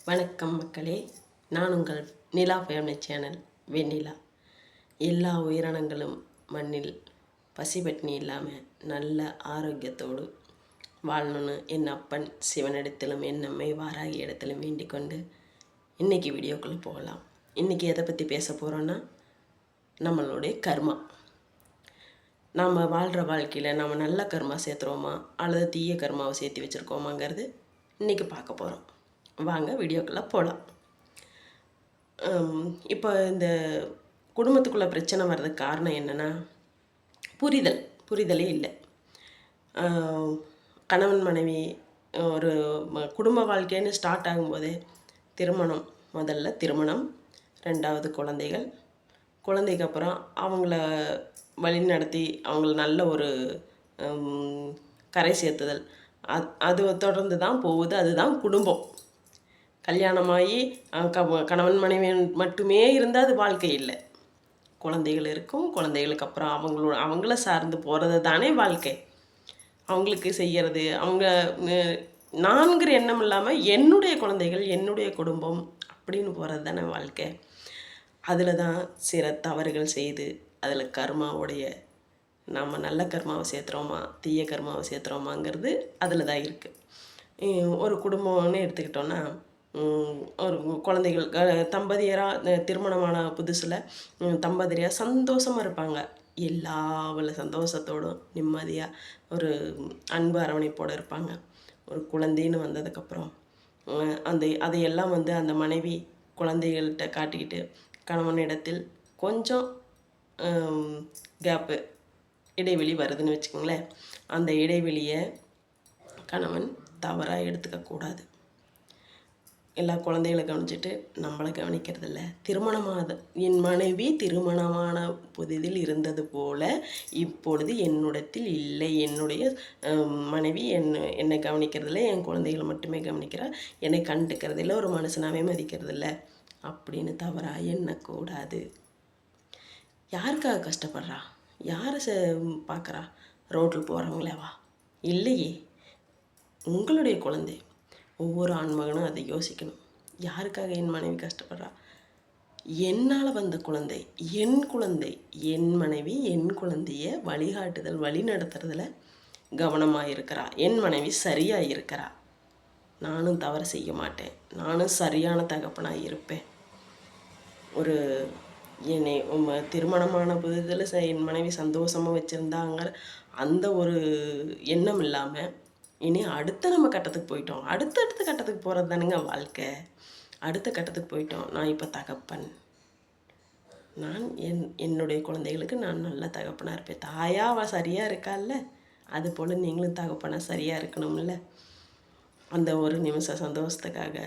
வணக்கம் மக்களே, நான் உங்கள் நிலா ஃபேமிலி சேனல் வெண்ணிலா. எல்லா உயிரினங்களும் மண்ணில் பசிபட்டினி இல்லாமல் நல்ல ஆரோக்கியத்தோடு வாழணும்னு என் அப்பன் சிவனிடத்திலும் என் அம்மை வாராகி இடத்திலும் வேண்டிக் கொண்டு இன்றைக்கி வீடியோக்குள்ளே போகலாம். இன்றைக்கி எதை பற்றி பேச போகிறோன்னா, நம்மளுடைய கர்மா. நாம் வாழ்கிற வாழ்க்கையில் நம்ம நல்ல கர்மா சேர்த்துறோமா அல்லது தீய கர்மாவை சேர்த்து வச்சுருக்கோமாங்கிறது இன்றைக்கி பார்க்க போகிறோம். வாங்க வீடியோக்குள்ளே போகலாம். இப்போ இந்த குடும்பத்துக்குள்ளே பிரச்சனை வர்றதுக்கு காரணம் என்னென்னா, புரிதலே இல்லை. கணவன் மனைவி ஒரு குடும்ப வாழ்க்கைன்னு ஸ்டார்ட் ஆகும்போதே முதல்ல திருமணம், ரெண்டாவது குழந்தைக்கு அப்புறம் அவங்கள வழி நடத்தி அவங்கள நல்ல ஒரு கரை சேர்த்துதல், அது தொடர்ந்து தான் போகுது. அதுதான் குடும்பம். கல்யாணமாகி கணவன் மனைவி மட்டுமே இருந்தால் அது வாழ்க்கை இல்லை. குழந்தைகள் இருக்கும். குழந்தைகளுக்கு அப்புறம் அவங்கள சார்ந்து போகிறது தானே வாழ்க்கை. அவங்களுக்கு செய்கிறது, அவங்க நான்கிற எண்ணம் இல்லாமல் என்னுடைய குழந்தைகள், என்னுடைய குடும்பம் அப்படின்னு போகிறது தானே வாழ்க்கை. அதில் தான் சில தவறுகள் செய்து அதில் கர்மாவுடைய நம்ம நல்ல கர்மாவை சேர்த்துறோமா தீய கர்மாவை சேர்த்துறோமாங்கிறது அதில் தான் இருக்குது. ஒரு குடும்பம்னு எடுத்துக்கிட்டோன்னா, ஒரு குழந்தைகள் தம்பதியராக திருமணமான புதுசில் தம்பதியராக சந்தோஷமாக இருப்பாங்க. எல்லா சந்தோஷத்தோடும் நிம்மதியாக ஒரு அன்பு அரவணைப்போடு இருப்பாங்க. ஒரு குழந்தைன்னு வந்ததுக்கப்புறம் அதையெல்லாம் அந்த மனைவி குழந்தைகள்கிட்ட காட்டிக்கிட்டு கணவனிடத்தில் கொஞ்சம் கேப்பு இடைவெளி வருதுன்னு வச்சுக்கோங்களேன். அந்த இடைவெளியை கணவன் தவறாக எடுத்துக்கக்கூடாது. எல்லா குழந்தைகளை கவனிச்சுட்டு நம்மளை கவனிக்கிறதில்ல. என் மனைவி திருமணமான புதிதில் இருந்தது போல இப்பொழுது என்னிடத்தில் இல்லை. என்னுடைய மனைவி என்னை கவனிக்கிறதில்ல, என் குழந்தைகளை மட்டுமே கவனிக்கிறார், என்னை கண்டுக்கிறதில்ல, ஒரு மனுஷனாவே மதிக்கிறதில்ல அப்படின்னு தவறாக எண்ணக்கூடாது. யாருக்காக கஷ்டப்படுறா? யாரை பார்க்குறா? ரோட்டில் போகிறவங்களேவா? இல்லையே, உங்களுடைய குழந்தை. ஒவ்வொரு ஆண்மகனும் அதை யோசிக்கணும். யாருக்காக என் மனைவி கஷ்டப்படுறா? என்னால் வந்த குழந்தை, என் மனைவி என் குழந்தைய வழிகாட்டுதல், வழி நடத்துறதுல கவனமாக இருக்கிறா. என் மனைவி சரியாக இருக்கிறா. நானும் தவறு செய்ய மாட்டேன். நானும் சரியான தகப்பனாக இருப்பேன். ஒரு என்னை திருமணமான புதிதில் என் மனைவி சந்தோஷமாக வச்சுருந்தாங்க அந்த ஒரு எண்ணம் இல்லாமல், இனி அடுத்த நம்ம கட்டத்துக்கு போயிட்டோம். அடுத்த கட்டத்துக்கு போகிறது தானுங்க வாழ்க்கை. அடுத்த கட்டத்துக்கு போயிட்டோம். நான் இப்போ தகப்பன். நான் என்னுடைய குழந்தைகளுக்கு நான் நல்ல தகப்பனாக இருப்பேன். தாயாக அவள் சரியாக இருக்கால்ல, அதுபோல் நீங்களும் தகப்பனாக சரியாக இருக்கணும்ல. அந்த ஒரு நிமிஷம் சந்தோஷத்துக்காக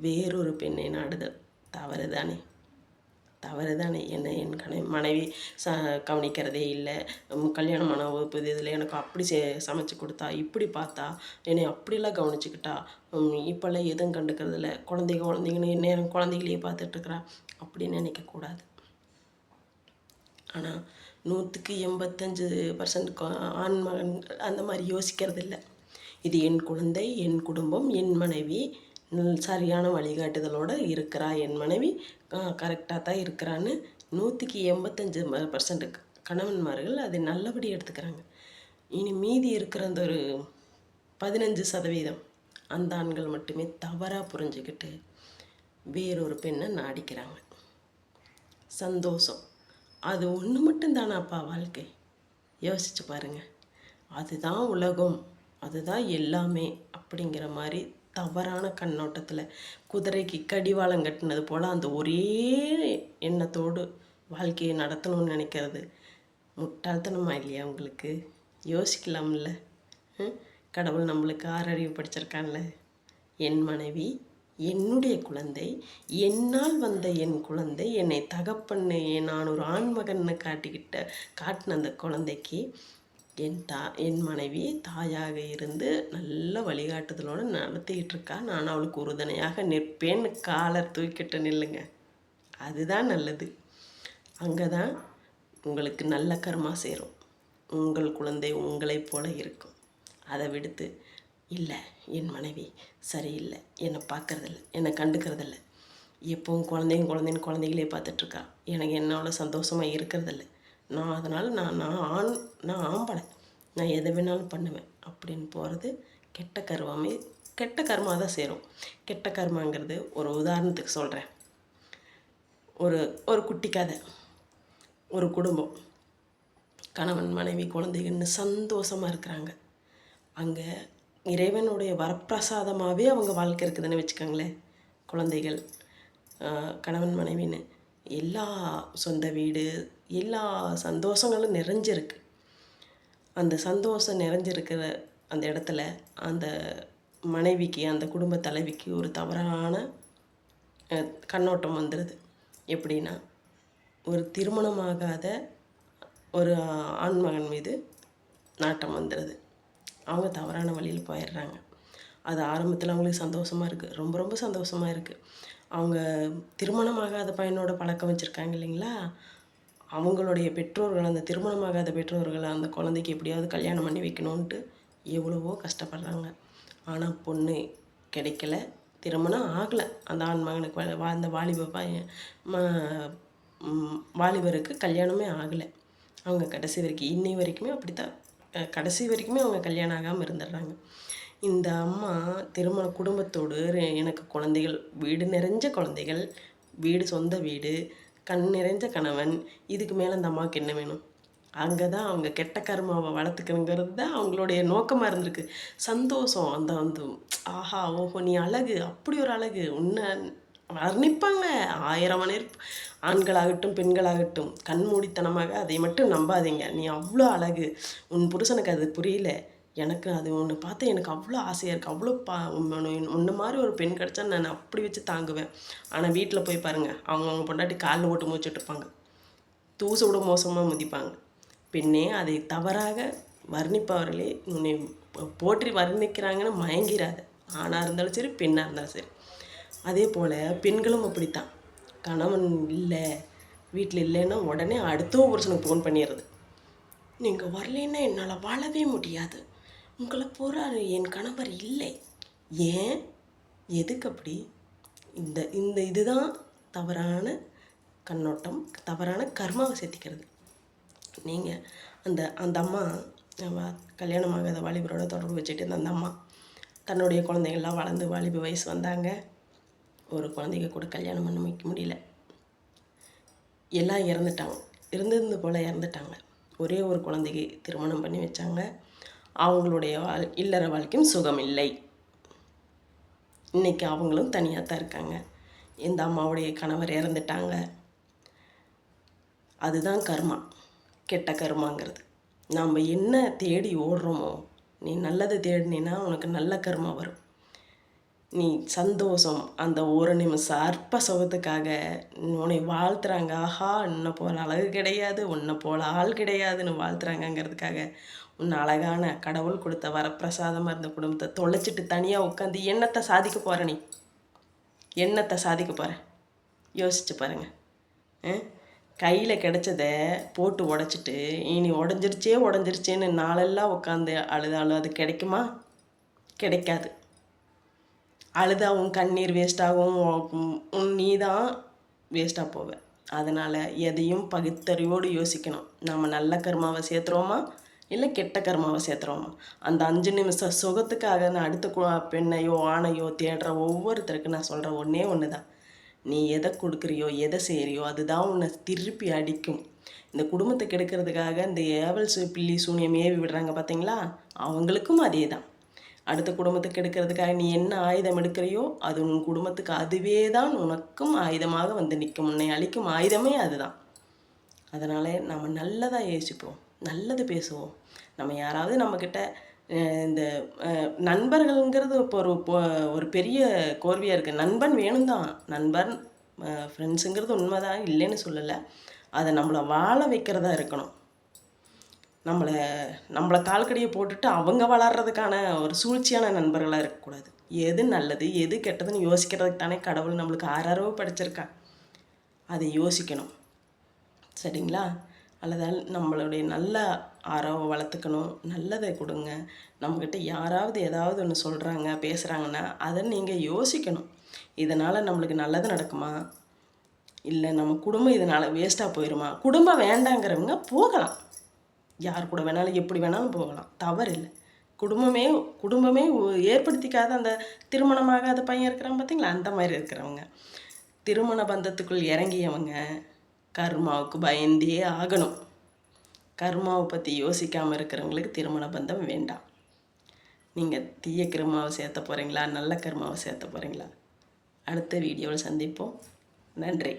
வேறொரு பெண்ணை நாடுதல் தவறு தானே. என்னை என் மனைவி கவனிக்கிறதே இல்லை. கல்யாணமான ஒரு இதில் எனக்கு அப்படி சமைச்சு கொடுத்தா, இப்படி பார்த்தா, என்னை அப்படிலாம் கவனிச்சுக்கிட்டா, இப்போல்லாம் எதுவும் கண்டுக்கிறதில்ல, குழந்தைங்கன்னு என்ன குழந்தைகளையே பார்த்துட்ருக்குறா அப்படின்னு நினைக்கக்கூடாது. ஆனால் 185% ஆண்மகன் அந்த மாதிரி யோசிக்கிறது இல்லை. இது என் குழந்தை, என் குடும்பம், என் மனைவி சரியான வழிகாட்டுதலோடு இருக்கிறா, என் மனைவி கரெக்டாக தான் இருக்கிறான்னு 185% கணவன்மார்கள் அதை நல்லபடி எடுத்துக்கிறாங்க. இனி மீதி இருக்கிற அந்த ஒரு 15% அந்த ஆண்கள் மட்டுமே தவறாக புரிஞ்சுக்கிட்டு வேறொரு பெண்ணை நாடிக்கிறாங்க. சந்தோஷம் அது ஒன்று மட்டும்தானாப்பா வாழ்க்கை? யோசிச்சு பாருங்கள். அதுதான் உலகம், அதுதான் எல்லாமே அப்படிங்கிற மாதிரி தவறான கண்ணோட்டத்தில் குதிரைக்கு கடிவாளம் கட்டினது போல் அந்த ஒரே எண்ணத்தோடு வாழ்க்கையை நடத்தணும்னு நினைக்கிறது முட்டாள்தனமா இல்லையா? உங்களுக்கு யோசிக்கலாம்ல. கடவுள் நம்மளுக்கு 6 அறிவு படிச்சிருக்கான்ல. என் மனைவி, என்னுடைய குழந்தை, என்னால் வந்த என் குழந்தை, என்னை தகப்பன்னு நான் ஒரு ஆண்மகன்னு காட்டின அந்த குழந்தைக்கு என் மனைவி தாயாக இருந்து நல்ல வழிகாட்டுதலோடு நடத்திக்கிட்டு இருக்கா. நான் அவளுக்கு உறுதுணையாக நிற்பேன்னு காலர் தூக்கிட்டு நில்லுங்க. அதுதான் நல்லது. அங்கே தான் உங்களுக்கு நல்ல கர்மா சேரும். உங்கள் குழந்தை உங்களைப் போல இருக்கும். அதை விடுத்து இல்லை, என் மனைவி சரியில்லை, என்னை பார்க்கறதில்ல, என்னை கண்டுக்கிறதில்ல, எப்பவும் குழந்தைங்களே பார்த்துட்ருக்கா, எனக்கு என்னோட சந்தோஷமாக இருக்கிறதில்ல, அதனால் நான் ஆம்பளை, நான் எதை வேணாலும் பண்ணுவேன் அப்படின்னு போகிறது கெட்ட கர்மா தான் சேரும். கெட்ட கர்மாங்கிறது ஒரு உதாரணத்துக்கு சொல்கிறேன். ஒரு குட்டி கதை. ஒரு குடும்பம், கணவன் மனைவி குழந்தைகள்னு சந்தோஷமாக இருக்கிறாங்க. அங்கே இறைவனுடைய வரப்பிரசாதமாகவே அவங்க வாழ்க்கை இருக்குதுன்னு வச்சுக்கோங்களேன். குழந்தைகள், கணவன் மனைவின்னு எல்லா சொந்த வீடு, எல்லா சந்தோஷங்களும் நிறைஞ்சிருக்கு. அந்த சந்தோஷம் நிறைஞ்சிருக்கிற அந்த இடத்துல அந்த மனைவிக்கு, அந்த குடும்ப தலைவிக்கு ஒரு தவறான கண்ணோட்டம் வந்துடுது. எப்படின்னா, ஒரு திருமணமாகாத ஒரு ஆண்மகன் மீது நாட்டம் வந்துடுது. அவங்க தவறான வழியில் போயிடுறாங்க. அது ஆரம்பத்தில் அவங்களுக்கு சந்தோஷமாக இருக்குது, ரொம்ப ரொம்ப சந்தோஷமாக இருக்குது. அவங்க திருமணமாகாத பையனோட பழக்கம் வச்சுருக்காங்க இல்லைங்களா, அவங்களுடைய பெற்றோர்கள், அந்த திருமணமாகாத பெற்றோர்கள் அந்த குழந்தைக்கு எப்படியாவது கல்யாணம் பண்ணி வைக்கணுன்ட்டு எவ்வளவோ கஷ்டப்படுறாங்க. ஆனால் பொண்ணு கிடைக்கல, திருமணம் ஆகலை. அந்த ஆண்மகனுக்கு அந்த வாலிபருக்கு கல்யாணமே ஆகலை. அவங்க கடைசி வரைக்கும் இன்னை வரைக்குமே அப்படித்தான், கடைசி வரைக்குமே அவங்க கல்யாணம் ஆகாமல் இருந்துடுறாங்க. இந்த அம்மா குடும்பத்தோடு, எனக்கு குழந்தைகள், வீடு நிறைஞ்ச குழந்தைகள், சொந்த வீடு, கண் நிறைஞ்ச கணவன், இதுக்கு மேலே அந்த அம்மாவுக்கு என்ன வேணும்? அங்கே தான் அவங்க கெட்ட கர்மாவை வளர்த்துக்கணுங்கிறது தான் அவங்களுடைய நோக்கமாக இருந்திருக்கு. சந்தோஷம், அந்த வந்து ஆஹா ஓஹோ நீ அழகு, அப்படி ஒரு அழகு, உன்னை வர்ணிப்பாங்க 1000 மணி. ஆண்களாகட்டும் பெண்களாகட்டும் கண்மூடித்தனமாக அதை மட்டும் நம்பாதீங்க. நீ அவ்வளோ அழகு, உன் புருஷனுக்கு அது புரியல, எனக்கு அது ஒன்று பார்த்து எனக்கு அவ்வளோ ஆசையாக இருக்குது, அவ்வளோ உன்ன மாதிரி ஒரு பெண் கிடச்சா நான் அப்படி வச்சு தாங்குவேன். ஆனால் வீட்டில் போய் பாருங்கள், அவங்க பொண்டாட்டி காலில் போட்டு மூச்சுட்ருப்பாங்க, தூசு விட மோசமாக முதிப்பாங்க. பெண்ணே, அதை தவறாக வர்ணிப்பவர்களே உன்னை போற்றி வர்ணிக்கிறாங்கன்னு மயங்கிறாது. ஆணாக இருந்தாலும் சரி, பெண்ணாக இருந்தாலும் சரி. அதே போல் பெண்களும் அப்படித்தான். கணவன் இல்லை, வீட்டில் இல்லைன்னா உடனே அடுத்த புருஷனுக்கு ஃபோன் பண்ணிடுறது. நீங்கள் வரலைன்னா என்னால் வாழவே முடியாது, உங்களை போகிறாரு என் கணவர் இல்லை. ஏன், எதுக்கு அப்படி? இந்த இதுதான் தவறான கண்ணோட்டம், தவறான கர்மாவை சேர்த்திக்கிறது. நீங்கள் அந்த அம்மா கல்யாணமாகாத வாலிபரோட தொடர்பு வச்சுட்டு இருந்த அந்த அம்மா தன்னுடைய குழந்தைகள்லாம் வளர்ந்து வாலிப வயசு வந்தாங்க. ஒரு குழந்தைங்க கூட கல்யாணம் பண்ண வைக்க முடியல, எல்லாம் இறந்துட்டாங்க, இருந்தது போல் இறந்துட்டாங்க. ஒரே ஒரு குழந்தைக்கு திருமணம் பண்ணி வச்சாங்க. அவங்களுடைய இல்லற வாழ்க்கையும் சுகம் இல்லை. இன்றைக்கி அவங்களும் தனியாக தான் இருக்காங்க. இந்த அம்மாவுடைய கணவர் இறந்துட்டாங்க. அதுதான் கர்மா, கெட்ட கர்மாங்கிறது. நாம் என்ன தேடி ஓடுறோமோ, நீ நல்லது தேடினா உனக்கு நல்ல கர்மா வரும். நீ சந்தோஷம், அந்த ஒரு நிமிஷம் அற்ப சுகத்துக்காக உன்னை வாழ்த்துறாங்க, ஆஹா உன்னை போல் அழகு கிடையாது, உன்னை போல் ஆள் கிடையாதுன்னு வாழ்த்துறாங்கங்கிறதுக்காக உன்னை அழகான கடவுள் கொடுத்த வரப்பிரசாதமாக இருந்த குடும்பத்தை தொலைச்சிட்டு தனியாக உட்காந்து என்னத்தை சாதிக்க போகிற? நீ என்னத்தை சாதிக்க போகிற? யோசிச்சு பாருங்கள். கையில் கிடைச்சதை போட்டு உடச்சிட்டு இனி உடஞ்சிருச்சேன்னு நாளெல்லாம் உட்காந்து அழுதாலும் அது கிடைக்குமா? கிடைக்காது. அழுதா உன் கண்ணீர் வேஸ்ட்டாகும், நீ தான் வேஸ்ட்டாக போவ. அதனால் எதையும் பகுத்தறிவோடு யோசிக்கணும். நம்ம நல்ல கர்மாவை சேர்த்துறோமா இல்லை கெட்ட கர்மாவை சேர்த்துறோமா? அந்த 5 நிமிஷம் சுகத்துக்காக நான் அடுத்த பெண்ணையோ ஆணையோ தேடுற ஒவ்வொருத்தருக்கு நான் சொல்கிற ஒன்று தான், நீ எதை கொடுக்குறியோ எதை செய்கிறியோ அதுதான் உன்னை திருப்பி அடிக்கும். இந்த குடும்பத்தை கெடுக்கிறதுக்காக இந்த ஏவல் பில்லி சூனியம் ஏவி விடுறாங்க பார்த்தீங்களா, அவங்களுக்கும் அதே தான். அடுத்த குடும்பத்தை கெடுக்கிறதுக்காக நீ என்ன ஆயுதம் எடுக்கிறையோ அது உன் குடும்பத்துக்கு அதுவே தான் உனக்கும் ஆயுதமாக வந்து நிற்கும். உன்னை அழிக்கும் ஆயுதமே அதுதான். அதனால் நம்ம நல்லதாக யோசிப்போம், நல்லது பேசுவோம். நம்ம யாராவது நம்மக்கிட்ட இந்த நண்பர்கள்ங்கிறது இப்போ ஒரு பெரிய கோர்வையாக இருக்குது. நண்பன் வேணும் தான், நண்பன் ஃப்ரெண்ட்ஸுங்கிறது உண்மைதான், இல்லைன்னு சொல்லலை. அதை நம்மளை வாழ வைக்கிறதா இருக்கணும். நம்மளை கால்கடியை போட்டுட்டு அவங்க வளர்கிறதுக்கான ஒரு சூழ்ச்சியான நண்பர்களாக இருக்கக்கூடாது. எது நல்லது எது கெட்டதுன்னு யோசிக்கிறதுக்கு தானே கடவுள் நம்மளுக்கு 6 படிச்சிருக்கா. அதை யோசிக்கணும், சரிங்களா? அல்லது நம்மளுடைய நல்ல ஆரோவை வளர்த்துக்கணும், நல்லதை கொடுங்க. நம்மக்கிட்ட யாராவது ஏதாவது ஒன்று சொல்கிறாங்க பேசுகிறாங்கன்னா அதை நீங்கள் யோசிக்கணும். இதனால் நம்மளுக்கு நல்லது நடக்குமா, இல்லை நம்ம குடும்பம் இதனால் வேஸ்ட்டாக போயிடுமா? குடும்பம் வேண்டாங்கிறவங்க போகலாம், யார் கூட வேணாலும் எப்படி வேணாலும் போகலாம், தவறு இல்லை. குடும்பமே ஏற்படுத்திக்காத அந்த திருமணமாகாத பையன் இருக்கிறான் பார்த்தீங்களா, அந்த மாதிரி இருக்கிறவங்க, திருமண பந்தத்துக்குள் இறங்கியவங்க கர்மாவுக்கு பயந்தே ஆகணும். கர்மாவை பற்றி யோசிக்காமல் இருக்கிறவங்களுக்கு திருமண பந்தம் வேண்டாம். நீங்கள் தீய கர்மாவை சேர்த்த போகிறீங்களா, நல்ல கர்மாவை சேர்த்த போகிறீங்களா? அடுத்த வீடியோவில் சந்திப்போம். நன்றி.